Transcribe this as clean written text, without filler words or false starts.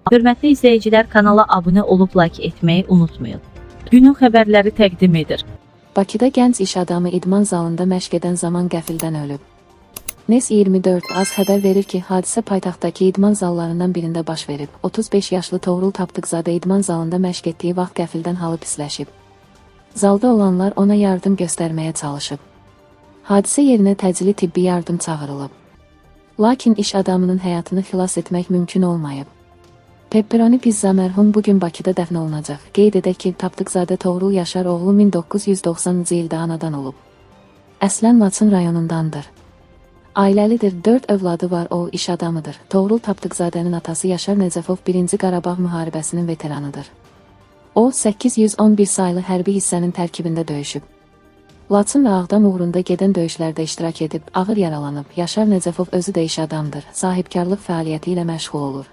Hörmətli izləyicilər, kanala abunə olub like etməyi unutmayın. Günün xəbərləri təqdim edir. Bakıda gənc iş adamı idman zalında məşq edən zaman qəfildən ölüb. NES 24 AZ xəbər verir ki, hadisə paytaxtdakı idman zallarından birində baş verib. 35 yaşlı Toğrul Tapdıqzadə idman zalında məşq etdiyi vaxt qəfildən halı pisləşib. Zalda olanlar ona yardım göstərməyə çalışıb. Hadisə yerinə təcili tibbi yardım çağırılıb. Lakin iş adamının həyatını xilas etmək mümkün olmayıb. Pepperoni pizza mərhum bugün Bakıda dəfn olunacaq. Qeyd edək ki, Tapdıqzadə Toğrul Yaşar oğlu 1990-cı ildə anadan olub. Əslən Laçın rayonundandır. Ailəlidir, 4 övladı var, o iş adamıdır. Toğrul Tapdıqzadənin atası Yaşar Nəcəfov 1-ci Qarabağ müharibəsinin veteranıdır. O, 811 saylı hərbi hissənin tərkibində döyüşüb. Laçın və Ağdam uğrunda gedən döyüşlərdə iştirak edib, ağır yaralanıb. Yaşar Nəcəfov özü də iş adamdır, sahibkarlıq fəaliyyəti ilə məşğul olur.